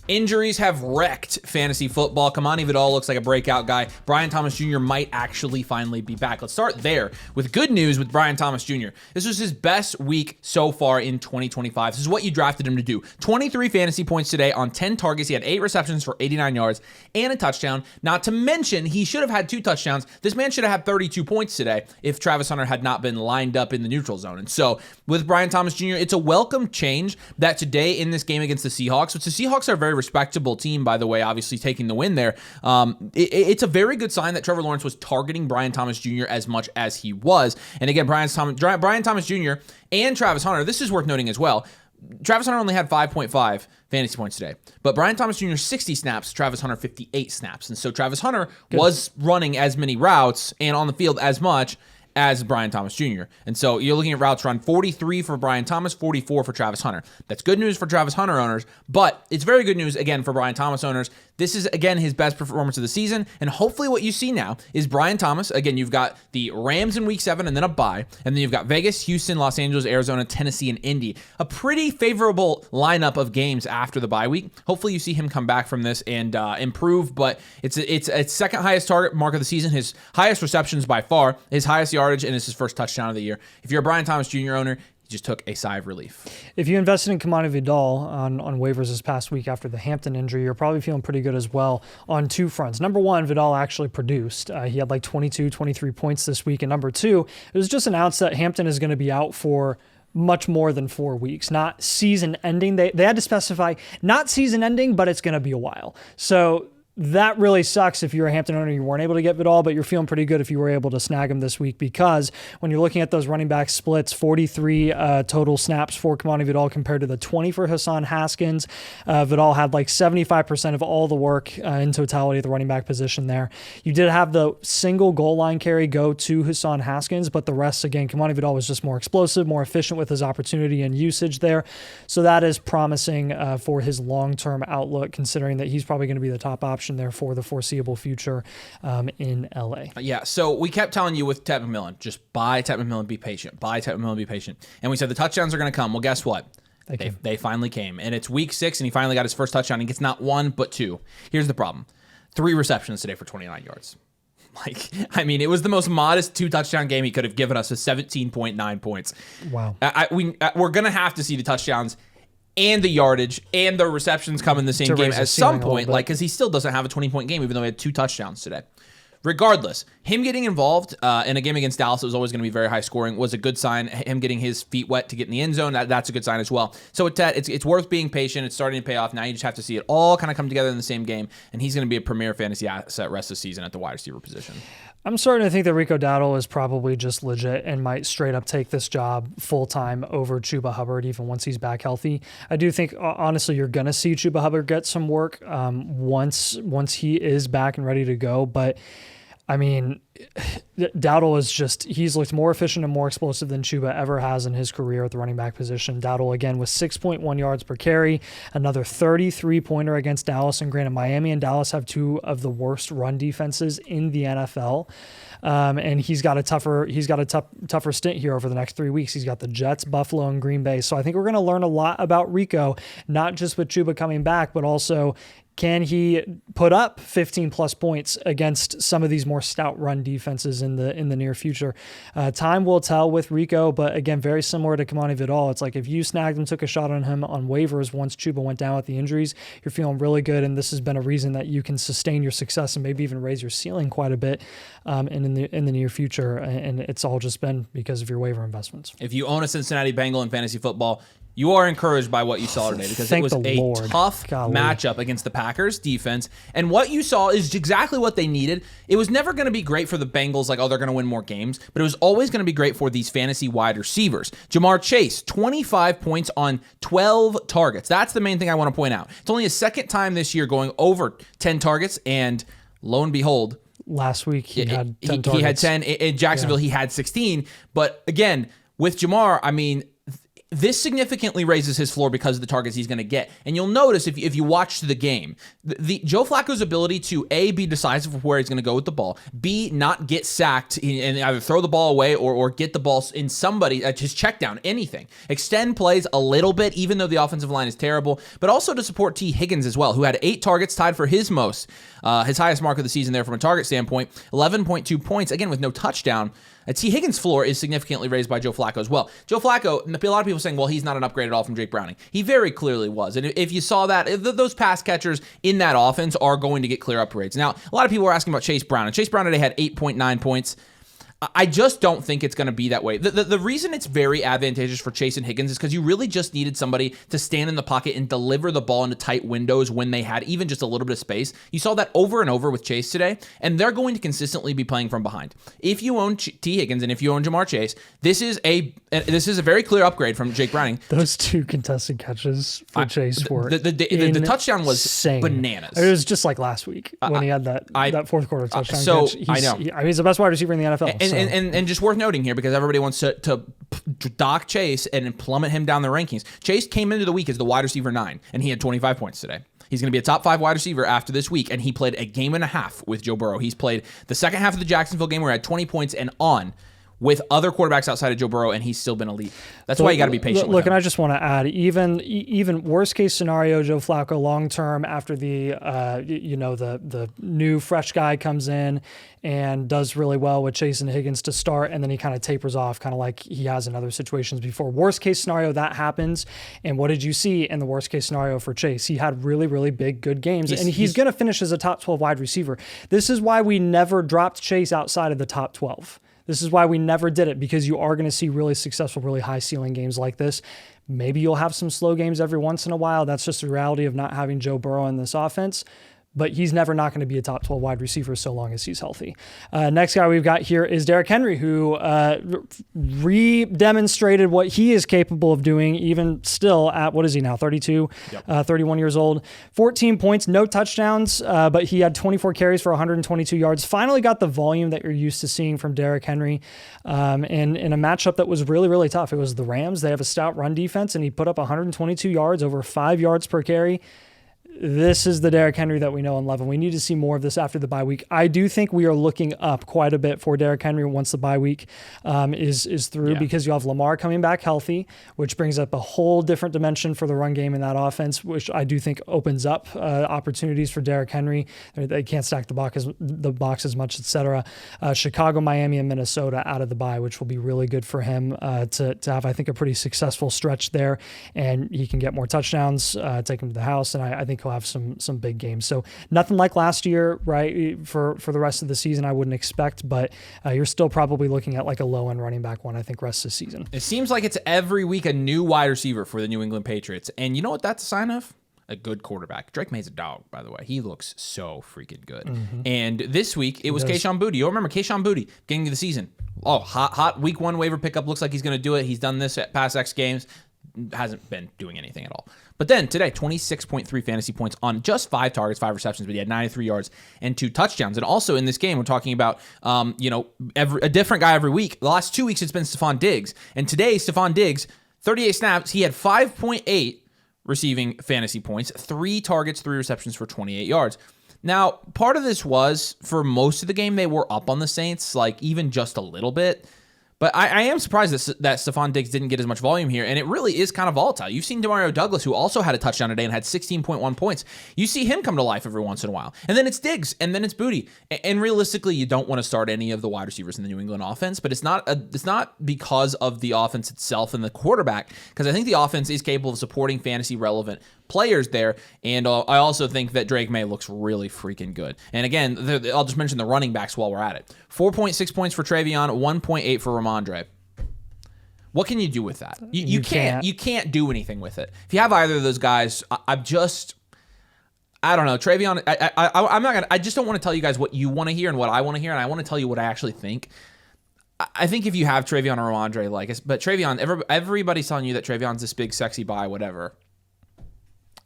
Injuries have wrecked fantasy football. Kimani Vidal looks like a breakout guy. Brian Thomas Jr. might actually finally be back. Let's start there with good news with Brian Thomas Jr. This was his best week so far in 2025. This is what you drafted him to do. 23 fantasy points today on 10 targets. He had 8 receptions for 89 yards and a touchdown. Not to mention, he should have had 2 touchdowns. This man should have had 32 points today if Travis Hunter had not been lined up in the neutral zone. And so with Brian Thomas Jr., it's a welcome change that today in this game against the Seahawks, which the Seahawks are a very respectable team, by the way, obviously taking the win there. It's a very good sign that Trevor Lawrence was targeting Brian Thomas Jr. as much as he was. And again, Brian Thomas Jr. and Travis Hunter, this is worth noting as well. Travis Hunter only had 5.5 fantasy points today, but Brian Thomas Jr. 60 snaps, Travis Hunter 58 snaps. And so Travis Hunter was running as many routes and on the field as much as Brian Thomas Jr. And so you're looking at routes run 43 for Brian Thomas, 44 for Travis Hunter. That's good news for Travis Hunter owners, but it's very good news, again, for Brian Thomas owners. This is, again, his best performance of the season, and hopefully what you see now is Brian Thomas. Again, you've got the Rams in Week 7 and then a bye, and then you've got Vegas, Houston, Los Angeles, Arizona, Tennessee, and Indy. A pretty favorable lineup of games after the bye week. Hopefully you see him come back from this and improve, but it's second highest target mark of the season, his highest receptions by far, his highest yardage, and it's his first touchdown of the year. If you're a Brian Thomas Jr. owner, you just took a sigh of relief. If you invested in Kimani Vidal on waivers this past week after the Hampton injury, you're probably feeling pretty good as well on 2 fronts. Number one, Vidal actually produced. He had like 22, 23 points this week. And number two, it was just announced that Hampton is going to be out for much more than 4 weeks, not season ending. They had to specify not season ending, but it's going to be a while. So that really sucks if you're a Hampton owner, you weren't able to get Vidal, but you're feeling pretty good if you were able to snag him this week, because when you're looking at those running back splits, 43 total snaps for Kimani Vidal compared to the 20 for Hassan Haskins. Vidal had like 75% of all the work in totality at the running back position there. You did have the single goal line carry go to Hassan Haskins, but the rest, again, Kimani Vidal was just more explosive, more efficient with his opportunity and usage there. So that is promising for his long-term outlook, considering that he's probably going to be the top option there for the foreseeable future in LA. Yeah, so we kept telling you with Tet McMillan, just buy Tet McMillan, be patient. Buy Tet McMillan, be patient. And we said the touchdowns are going to come. Well, guess what? They finally came. And it's week 6, and he finally got his first touchdown. He gets not 1, but 2. Here's the problem. 3 receptions today for 29 yards. It was the most modest 2-touchdown game he could have given us with 17.9 points. Wow. We're going to have to see the touchdowns and the yardage and the receptions come in the same game at some point, because he still doesn't have a 20-point game, even though he had 2 touchdowns today. Regardless, him getting involved in a game against Dallas, it was always going to be very high scoring, was a good sign. Him getting his feet wet to get in the end zone, that's a good sign as well. So it's worth being patient. It's starting to pay off. Now you just have to see it all kind of come together in the same game, and he's going to be a premier fantasy asset rest of the season at the wide receiver position. I'm starting to think that Rico Dowdle is probably just legit and might straight up take this job full-time over Chuba Hubbard, even once he's back healthy. I do think, honestly, you're going to see Chuba Hubbard get some work once he is back and ready to go. But, Dowdle is he's looked more efficient and more explosive than Chuba ever has in his career at the running back position. Dowdle, again, with 6.1 yards per carry, another 33-pointer against Dallas. And granted, Miami and Dallas have 2 of the worst run defenses in the NFL. And he's got a tougher stint here over the next 3 weeks. He's got the Jets, Buffalo, and Green Bay. So I think we're going to learn a lot about Rico, not just with Chuba coming back, but also can he put up 15-plus points against some of these more stout run defenses in the near future? Time will tell with Rico, but again, very similar to Kimani Vidal. It's like if you snagged him, took a shot on him on waivers once Chuba went down with the injuries, you're feeling really good, and this has been a reason that you can sustain your success and maybe even raise your ceiling quite a bit in the near future, and it's all just been because of your waiver investments. If you own a Cincinnati Bengal in fantasy football, you are encouraged by what you saw today, because it was a tough matchup against the Packers defense. And what you saw is exactly what they needed. It was never going to be great for the Bengals, they're going to win more games, but it was always going to be great for these fantasy wide receivers. Jamar Chase, 25 points on 12 targets. That's the main thing I want to point out. It's only his second time this year going over 10 targets, and lo and behold, last week he had 10 targets. He had 10. In Jacksonville, he had 16. But again, with Jamar, This significantly raises his floor because of the targets he's going to get. And you'll notice if you watch the game, the Joe Flacco's ability to A, be decisive of where he's going to go with the ball, B, not get sacked and either throw the ball away or get the ball in somebody, his check down, anything. Extend plays a little bit, even though the offensive line is terrible, but also to support T. Higgins as well, who had 8 targets, tied for his highest mark of the season there from a target standpoint, 11.2 points, again with no touchdown. T. Higgins' floor is significantly raised by Joe Flacco as well. Joe Flacco, a lot of people saying, well, he's not an upgrade at all from Jake Browning. He very clearly was. And if you saw that, those pass catchers in that offense are going to get clear upgrades. Now, a lot of people are asking about Chase Brown. And Chase Brown today had 8.9 points. I just don't think it's going to be that way. The reason it's very advantageous for Chase and Higgins is because you really just needed somebody to stand in the pocket and deliver the ball into tight windows when they had even just a little bit of space. You saw that over and over with Chase today, and they're going to consistently be playing from behind. If you own T. Higgins and if you own Jamar Chase, this is a very clear upgrade from Jake Browning. Those 2 contested catches for Chase were the touchdown was insane. Bananas. It was just like last week when he had that fourth quarter touchdown catch. I know. He's the best wide receiver in the NFL. And just worth noting here, because everybody wants to dock Chase and plummet him down the rankings. Chase came into the week as the wide receiver 9, and he had 25 points today. He's going to be a top 5 wide receiver after this week, and he played a game and a half with Joe Burrow. He's played the second half of the Jacksonville game where he had 20 points and on with other quarterbacks outside of Joe Burrow, and he's still been elite. That's why you got to be patient with him. And I just want to add, even worst case scenario, Joe Flacco long term after the new fresh guy comes in and does really well with Chase and Higgins to start, and then he kind of tapers off, kind of like he has in other situations before. Worst case scenario, that happens. And what did you see in the worst case scenario for Chase? He had really, really big, good games, and he's going to finish as a top 12 wide receiver. This is why we never dropped Chase outside of the top 12. This is why we never did it, because you are going to see really successful, really high ceiling games like this. Maybe you'll have some slow games every once in a while. That's just the reality of not having Joe Burrow in this offense. But he's never not going to be a top 12 wide receiver so long as he's healthy. Next guy we've got here is Derrick Henry, who re-demonstrated what he is capable of doing, even still at, what is he now, 32, 31 years old. 14 points, no touchdowns, but he had 24 carries for 122 yards. Finally got the volume that you're used to seeing from Derrick Henry in a matchup that was really, really tough. It was the Rams. They have a stout run defense, and he put up 122 yards, over 5 yards per carry. This is the Derrick Henry that we know and love, and we need to see more of this after the bye week. I do think we are looking up quite a bit for Derrick Henry once the bye week is through, because you have Lamar coming back healthy, which brings up a whole different dimension for the run game in that offense, which I do think opens up opportunities for Derrick Henry. They can't stack the box as much, etc. Chicago, Miami, and Minnesota out of the bye, which will be really good for him to have, I think, a pretty successful stretch there, and he can get more touchdowns, take him to the house, and I think he'll have some big games. So nothing like last year, right? For the rest of the season, I wouldn't expect, but you're still probably looking at like a low-end running back one, I think, rest of the season. It seems like it's every week a new wide receiver for the New England Patriots. And you know what that's a sign of? A good quarterback. Drake May's a dog, by the way. He looks so freaking good. Mm-hmm. And this week, it was Kayshon Boutte. You'll remember Kayshon Boutte, beginning of the season. Oh, hot week 1 waiver pickup. Looks like he's going to do it. He's done this at past X games. Hasn't been doing anything at all. But then today, 26.3 fantasy points on just 5 targets, 5 receptions, but he had 93 yards and 2 touchdowns. And also in this game, we're talking about, a different guy every week. The last 2 weeks, it's been Stephon Diggs. And today, Stephon Diggs, 38 snaps, he had 5.8 receiving fantasy points, 3 targets, 3 receptions for 28 yards. Now, part of this was, for most of the game, they were up on the Saints, like even just a little bit. But I am surprised that Stephon Diggs didn't get as much volume here, and it really is kind of volatile. You've seen Demario Douglas, who also had a touchdown today and had 16.1 points. You see him come to life every once in a while. And then it's Diggs, and then it's Boutte. And realistically, you don't want to start any of the wide receivers in the New England offense, but it's not because of the offense itself and the quarterback, because I think the offense is capable of supporting fantasy-relevant players there, and I also think that Drake May looks really freaking good. And again, I'll just mention the running backs while we're at it. 4.6 points for Treveyon, 1.8 for Ramondre. What can you do with that? You can't do anything with it. If you have either of those guys, I don't know. Treveyon, I just don't want to tell you guys what you want to hear and what I want to hear, and I want to tell you what I actually think. I think if you have Treveyon or Ramondre, but Treveyon, everybody's telling you that Treveyon's this big, sexy buy, whatever.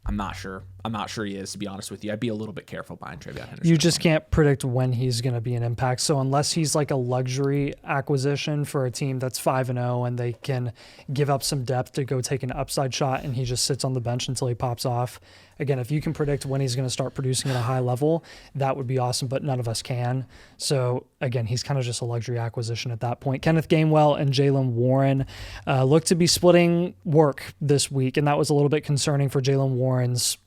I'm not sure. I'm not sure he is, to be honest with you. I'd be a little bit careful buying Treveyon Henderson. You just can't predict when he's going to be an impact. So unless he's like a luxury acquisition for a team that's 5-0 and they can give up some depth to go take an upside shot and he just sits on the bench until he pops off. Again, if you can predict when he's going to start producing at a high level, that would be awesome, but none of us can. So again, he's kind of just a luxury acquisition at that point. Kenneth Gainwell and Jaylen Warren look to be splitting work this week, and that was a little bit concerning for Jaylen Warren's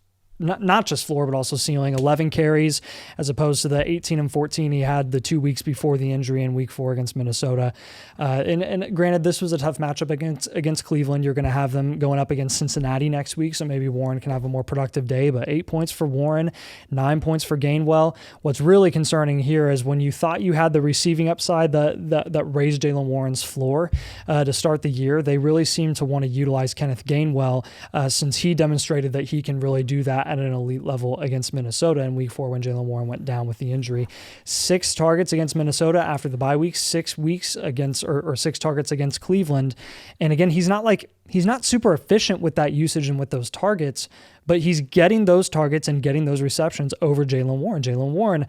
not just floor, but also ceiling. 11 carries as opposed to the 18 and 14 he had the 2 weeks before the injury in week 4 against Minnesota. And granted, this was a tough matchup against Cleveland. You're going to have them going up against Cincinnati next week, so maybe Warren can have a more productive day, but 8 points for Warren, 9 points for Gainwell. What's really concerning here is when you thought you had the receiving upside that raised Jaylen Warren's floor to start the year, they really seem to want to utilize Kenneth Gainwell since he demonstrated that he can really do that at an elite level against Minnesota in week 4 when Jaylen Warren went down with the injury. 6 targets against Minnesota after the bye week, 6 weeks against or 6 targets against Cleveland. And again, he's not super efficient with that usage and with those targets, but he's getting those targets and getting those receptions over Jaylen Warren. Jaylen Warren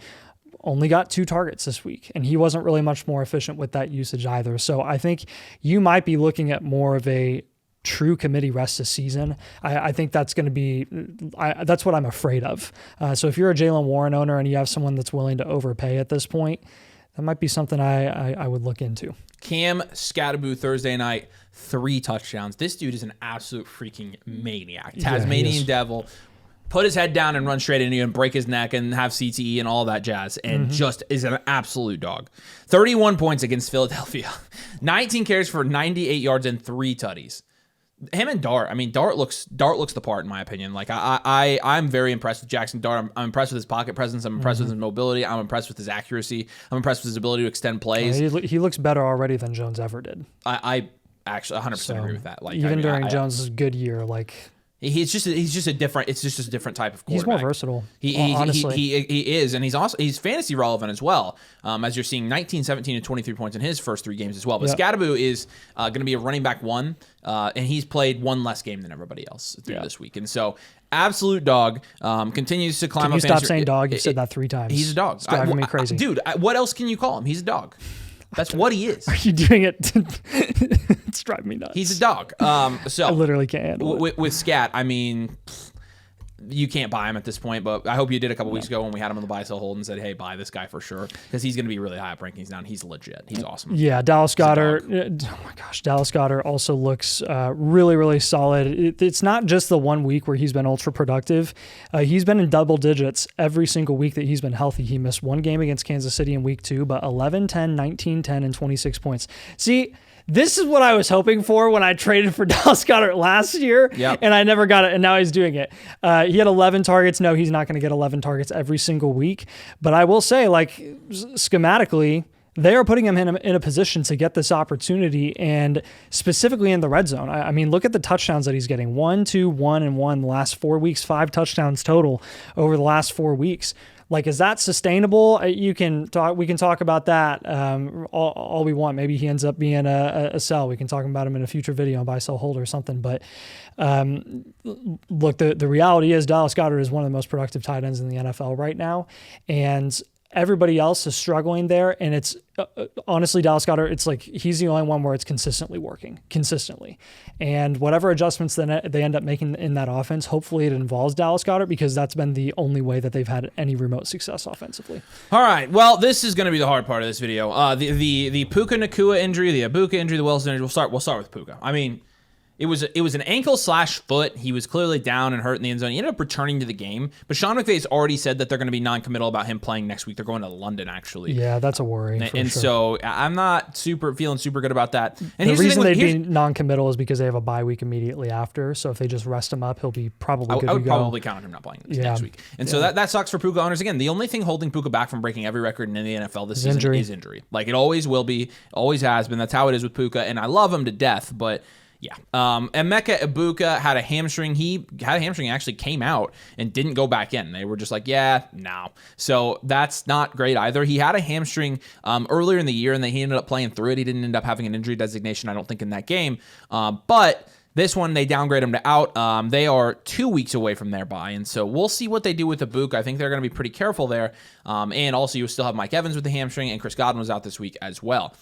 only got 2 targets this week, and he wasn't really much more efficient with that usage either. So I think you might be looking at more of a true committee rest this season. I think that's going to be, that's what I'm afraid of. So if you're a Jaylen Warren owner and you have someone that's willing to overpay at this point, that might be something I would look into. Cam Skattebo Thursday night, 3 touchdowns. This dude is an absolute freaking maniac. Tasmanian devil. Put his head down and run straight into you and break his neck and have CTE and all that jazz, and just is an absolute dog. 31 points against Philadelphia. 19 carries for 98 yards and 3 tutties. Him and Dart, I mean, Dart looks the part in my opinion. Like I'm very impressed with Jackson Dart. I'm impressed with his pocket presence. I'm impressed with his mobility. I'm impressed with his accuracy. I'm impressed with his ability to extend plays. He looks better already than Jones ever did. I actually 100% agree with that. Like even during Jones' good year, like. He's just a different. It's just a different type of quarterback. He's more versatile. Honestly, he is, and he's fantasy relevant as well. As you're seeing, 19, 17, and 23 points in his first 3 games as well. But Skattebo is going to be a running back 1, and he's played 1 less game than everybody else through this week, and so absolute dog. Continues to climb. Can you stop saying dog? You said that 3 times. He's a dog. It's driving me crazy, dude. What else can you call him? He's a dog. That's what he is. Are you doing it? It's driving me nuts. He's a dog. So I literally can't handle it. With Scat, I mean, you can't buy him at this point, but I hope you did a couple weeks ago when we had him on the buy sell hold and said, hey, buy this guy for sure, because he's going to be really high up rankings now, and he's legit. He's awesome. Yeah, Dallas Goedert. Oh my gosh, Dallas Goedert also looks really, really solid. It's not just the 1 week where he's been ultra productive. He's been in double digits every single week that he's been healthy. He missed 1 game against Kansas City in week 2, but 11, 10, 19, 10, and 26 points. See, this is what I was hoping for when I traded for Dallas Goedert last year, and I never got it, and now he's doing it. He had 11 targets. No, he's not going to get 11 targets every single week, but I will say, like, schematically, they are putting him in a position to get this opportunity, and specifically in the red zone. I mean, look at the touchdowns that he's getting. 1, 2, 1, and 1 the last 4 weeks, 5 touchdowns total over the last 4 weeks. Like, is that sustainable? We can talk about that all we want. Maybe he ends up being a sell. We can talk about him in a future video on buy, sell, hold or something. But look, the reality is Dallas Goedert is one of the most productive tight ends in the NFL right now. And everybody else is struggling there, and it's honestly Dallas Goedert. It's like he's the only one where it's consistently working, and whatever adjustments that they end up making in that offense, hopefully it involves Dallas Goedert, because that's been the only way that they've had any remote success offensively. All right, well, this is going to be the hard part of this video. The Puka Nacua injury, the Egbuka injury, the Wilson injury. We'll start with Puka. I mean, It was an ankle/foot. He was clearly down and hurt in the end zone. He ended up returning to the game, but Sean McVay's already said that they're going to be non-committal about him playing next week. They're going to London, actually. Yeah, that's a worry. And so I'm not feeling super good about that. And the reason they'd be non-committal is because they have a bye week immediately after. So if they just rest him up, he'll be probably good to go. I would probably count on him not playing next week. And so that sucks for Puka owners. Again, the only thing holding Puka back from breaking every record in the NFL this season is injury. Like it always will be, always has been. That's how it is with Puka. And I love him to death, but yeah. Emeka Egbuka had a hamstring. He had a hamstring, actually came out and didn't go back in. They were just like, yeah, no. So that's not great either. He had a hamstring earlier in the year, and then he ended up playing through it. He didn't end up having an injury designation, I don't think, in that game. But This one, they downgrade him to out. They are 2 weeks away from their bye, and so we'll see what they do with Egbuka. I think they're going to be pretty careful there. And also, you still have Mike Evans with the hamstring, and Chris Godwin was out this week as well.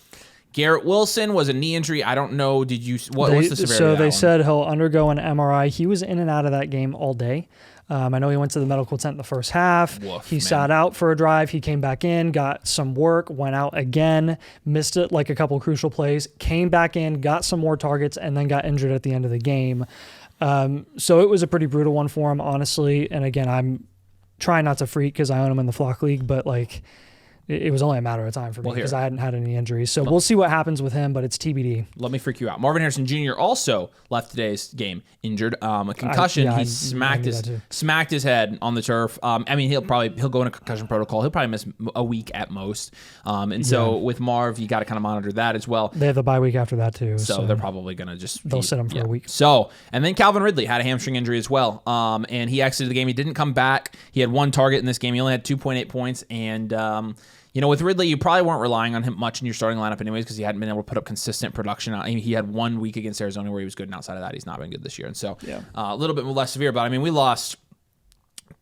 Garrett Wilson was a knee injury. I don't know. What's the severity So of that they one? said he'll undergo an MRI. He was in and out of that game all day. I know he went to the medical tent in the first half. He sat out for a drive. He came back in, got some work, went out again, missed it like a couple crucial plays, came back in, got some more targets, and then got injured at the end of the game. So it was a pretty brutal one for him, honestly. And again, I'm trying not to freak because I own him in the Flock League, but like it was only a matter of time for me because I hadn't had any injuries. So we'll see what happens with him, but it's TBD. Let me freak you out. Marvin Harrison Jr. also left today's game injured. A concussion. He smacked his head on the turf. I mean, he'll go into concussion protocol. He'll probably miss a week at most. So with Marv, you got to kind of monitor that as well. They have the bye week after that too. So they're probably going to they'll sit him for a week. So, and then Calvin Ridley had a hamstring injury as well. And he exited the game. He didn't come back. He had one target in this game. He only had 2.8 points. And, with Ridley, you probably weren't relying on him much in your starting lineup anyways because he hadn't been able to put up consistent production. I mean, he had 1 week against Arizona where he was good, and outside of that, he's not been good this year. And so a little bit less severe. But, I mean, we lost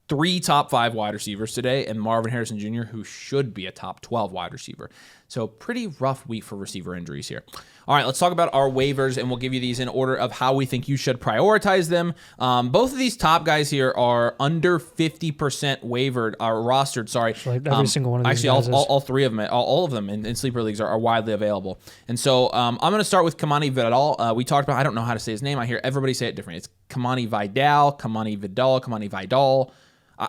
3 top 5 wide receivers today and Marvin Harrison Jr., who should be a top 12 wide receiver. So pretty rough week for receiver injuries here. All right, let's talk about our waivers, and we'll give you these in order of how we think you should prioritize them. Both of these top guys here are under 50% wavered, or rostered, sorry. Like every single one of these actually, all 3 of them, all of them in sleeper leagues are widely available. And so I'm going to start with Kimani Vidal. We talked about, I don't know how to say his name. I hear everybody say it different. It's Kimani Vidal, Kimani Vidal, Kimani Vidal.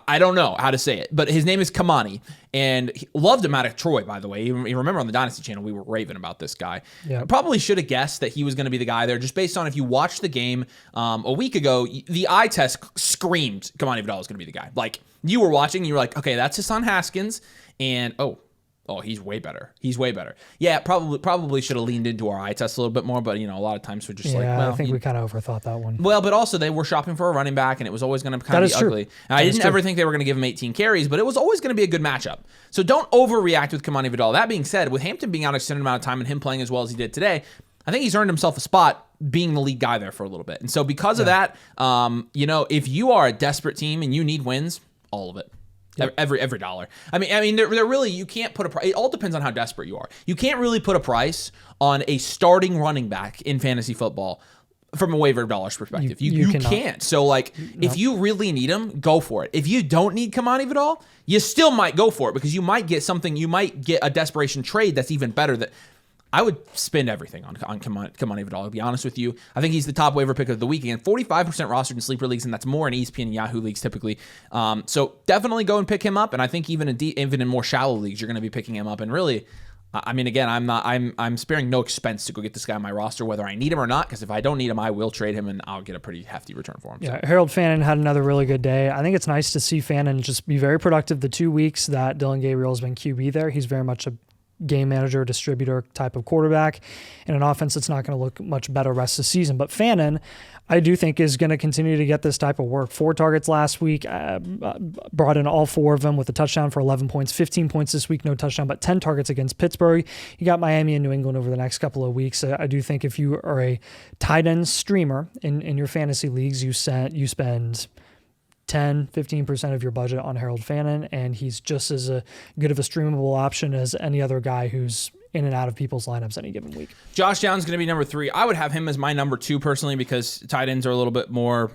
I don't know how to say it, but his name is Kimani, and he loved him out of Troy, by the way. You remember on the Dynasty channel, we were raving about this guy. I probably should have guessed that he was going to be the guy there, just based on if you watched the game a week ago, the eye test screamed Kimani Vidal was going to be the guy. Like, you were watching, and you were like, okay, that's Hassan Haskins, and he's way better. He's way better. Yeah, probably should have leaned into our eye test a little bit more, but, a lot of times we're just I think we kind of overthought that one. Well, but also they were shopping for a running back, and it was always going to kind of be ugly. And I didn't ever think they were going to give him 18 carries, but it was always going to be a good matchup. So don't overreact with Kimani Vidal. That being said, with Hampton being out an extended amount of time and him playing as well as he did today, I think he's earned himself a spot being the lead guy there for a little bit. And so because of that, if you are a desperate team and you need wins, all of it. Yep. Every dollar. I mean, they're really, you can't put a price. It all depends on how desperate you are. You can't really put a price on a starting running back in fantasy football from a waiver dollars perspective. You can't. So, if you really need him, go for it. If you don't need Kimani Vidal, you still might go for it because you might get something. You might get a desperation trade that's even better. That I would spend everything on Kimani Vidal, to be honest with you. I think he's the top waiver pick of the week. Again, 45% rostered in sleeper leagues, and that's more in ESPN and Yahoo leagues typically. So definitely go and pick him up. And I think even in more shallow leagues, you're going to be picking him up. And really, I mean, again, I'm sparing no expense to go get this guy on my roster, whether I need him or not, because if I don't need him, I will trade him, and I'll get a pretty hefty return for him. Yeah, Harold Fannin had another really good day. I think it's nice to see Fannin just be very productive the 2 weeks that Dylan Gabriel has been QB there. He's very much a game manager, distributor type of quarterback, and an offense that's not going to look much better rest of the season. But Fannin, I do think, is going to continue to get this type of work. 4 targets last week, brought in all 4 of them with a touchdown for 11 points, 15 points this week, no touchdown, but 10 targets against Pittsburgh. You got Miami and New England over the next couple of weeks. I do think if you are a tight end streamer in your fantasy leagues, you spend 10-15% of your budget on Harold Fannin, and he's just as good of a streamable option as any other guy who's in and out of people's lineups any given week. Josh Downs going to be number 3. I would have him as my number 2 personally because tight ends are a little bit more,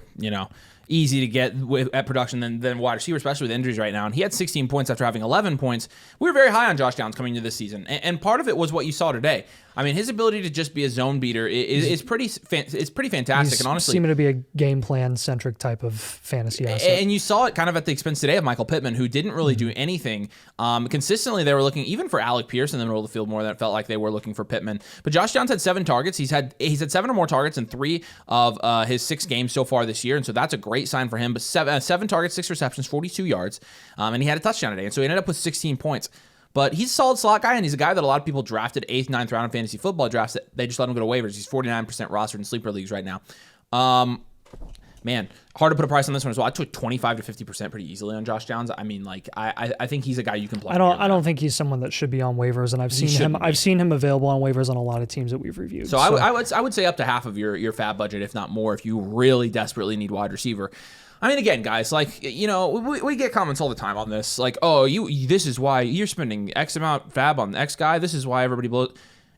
easy to get at production than wide receiver, especially with injuries right now. And he had 16 points after having 11 points. We were very high on Josh Downs coming into this season, and part of it was what you saw today. I mean, his ability to just be a zone beater is pretty fantastic. And honestly, seeming to be a game plan centric type of fantasy asset. And you saw it kind of at the expense today of Michael Pittman, who didn't really do anything. Consistently, they were looking even for Alec Pierce in the middle of the field more than it felt like they were looking for Pittman. But Josh Downs had 7 targets. He's had 7 or more targets in 3 of his 6 games so far this year, and so that's a great sign for him. But 7 targets, 6 receptions, 42 yards, and he had a touchdown today, and so he ended up with 16 points. But he's a solid slot guy, and he's a guy that a lot of people drafted 8th, 9th round in fantasy football drafts. They just let him go to waivers. He's 49% rostered in sleeper leagues right now. man, hard to put a price on this one as well. I took 25 to 50% pretty easily on Josh Downs. I mean, like I think he's a guy you can plug. I don't think he's someone that should be on waivers, and I've seen him available on waivers on a lot of teams that we've reviewed. So I would say up to half of your fab budget, if not more, if you really desperately need wide receiver. I mean, again, guys, like, you know, we get comments all the time on this, like, oh, this is why you're spending X amount fab on X guy. This is why everybody blows.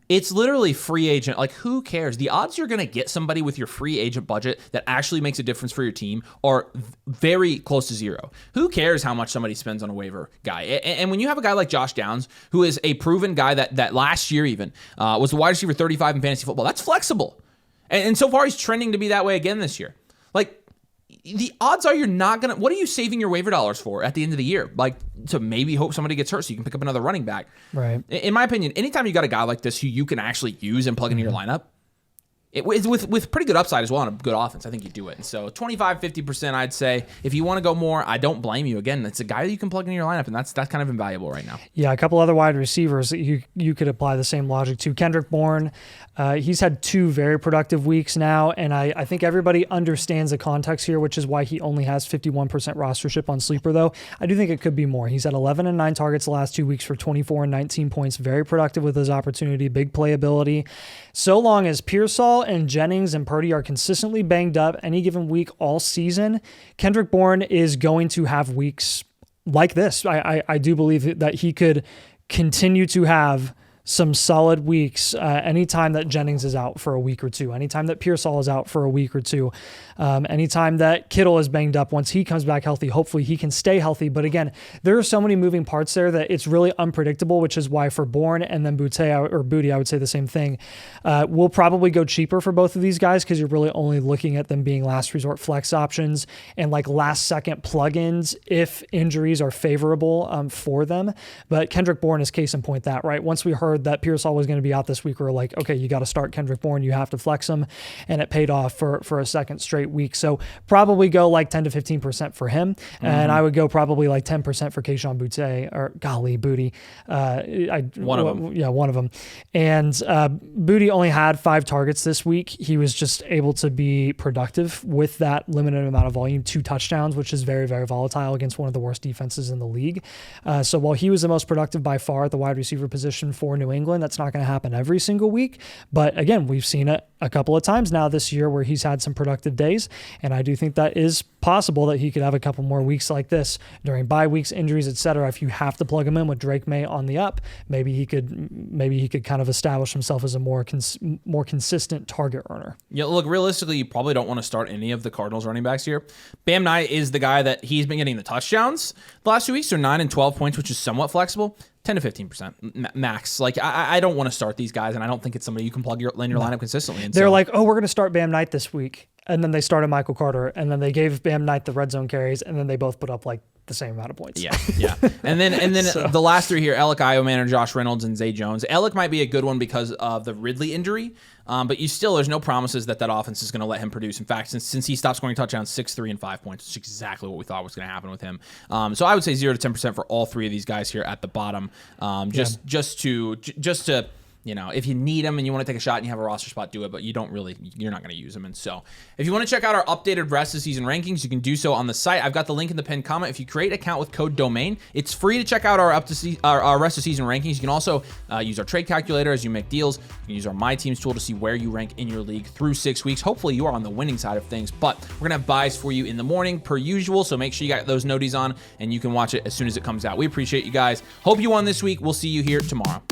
It's literally free agent. Like, who cares? The odds you're going to get somebody with your free agent budget that actually makes a difference for your team are very close to zero. Who cares how much somebody spends on a waiver guy? And when you have a guy like Josh Downs, who is a proven guy that last year even was the wide receiver 35 in fantasy football, that's flexible. And so far, he's trending to be that way again this year. Like, the odds are you're not going to... What are you saving your waiver dollars for at the end of the year? Like, to maybe hope somebody gets hurt so you can pick up another running back. Right. In my opinion, anytime you got a guy like this who you can actually use and plug into your lineup, with pretty good upside as well on a good offense, I think you do it. And so 25, 50%, I'd say. If you want to go more, I don't blame you. Again, it's a guy that you can plug into your lineup, and that's kind of invaluable right now. Yeah, a couple other wide receivers that you could apply the same logic to. Kendrick Bourne, he's had 2 very productive weeks now, and I think everybody understands the context here, which is why he only has 51% rostership on Sleeper, though. I do think it could be more. He's had 11 and 9 targets the last 2 weeks for 24 and 19 points. Very productive with his opportunity, big playability. So long as Pearsall and Jennings and Purdy are consistently banged up any given week all season, Kendrick Bourne is going to have weeks like this. I do believe that he could continue to have some solid weeks anytime that Jennings is out for a week or two, anytime that Pearsall is out for a week or two, anytime that Kittle is banged up. Once he comes back healthy, hopefully he can stay healthy. But again, there are so many moving parts there that it's really unpredictable, which is why for Bourne and then Boutte, I would say the same thing. We'll probably go cheaper for both of these guys because you're really only looking at them being last resort flex options and like last second plugins if injuries are favorable for them. But Kendrick Bourne is case in point that, right? Once we heard that Pearsall was going to be out this week, we were like, okay, you got to start Kendrick Bourne. You have to flex him. And it paid off for a second straight week. So probably go like 10 to 15% for him. And I would go probably like 10% for Kayshon Boutte or Boutte. One of them. Yeah, one of them. And Boutte only had 5 targets this week. He was just able to be productive with that limited amount of volume, 2 touchdowns, which is very, very volatile against one of the worst defenses in the league. So while he was the most productive by far at the wide receiver position for New England, that's not going to happen every single week. But again, we've seen it a couple of times now this year where he's had some productive days. And I do think that is possible that he could have a couple more weeks like this during bye weeks, injuries, etc. If you have to plug him in with Drake May on the up, maybe he could kind of establish himself as a more consistent target earner. Yeah, look, realistically, you probably don't want to start any of the Cardinals running backs here. Bam Knight is the guy that he's been getting the touchdowns the last 2 weeks. They're 9 and 12 points, which is somewhat flexible. 10 to 15% max. Like, I don't want to start these guys, and I don't think it's somebody you can plug in your lineup consistently. And they're like, oh, we're going to start Bam Knight this week. And then they started Michael Carter, and then they gave Bam Knight the red zone carries, and then they both put up like the same amount of points. Yeah. And then so. The last 3 here, Elic, Ayomanor, Josh Reynolds, and Zay Jones. Elic might be a good one because of the Ridley injury, but there's no promises that offense is going to let him produce. In fact, since he stopped scoring touchdowns, 6, 3, and 5 points, which is exactly what we thought was going to happen with him. So I would say 0 to 10% for all 3 of these guys here at the bottom, just to if you need them and you want to take a shot and you have a roster spot, do it, but you're not going to use them. And so if you want to check out our updated rest of season rankings, you can do so on the site. I've got the link in the pinned comment. If you create an account with code DOMAIN, it's free to check out our rest of season rankings. You can also use our trade calculator as you make deals. You can use our My Teams tool to see where you rank in your league through 6 weeks. Hopefully you are on the winning side of things, but we're going to have buys for you in the morning per usual. So make sure you got those noties on and you can watch it as soon as it comes out. We appreciate you guys. Hope you won this week. We'll see you here tomorrow.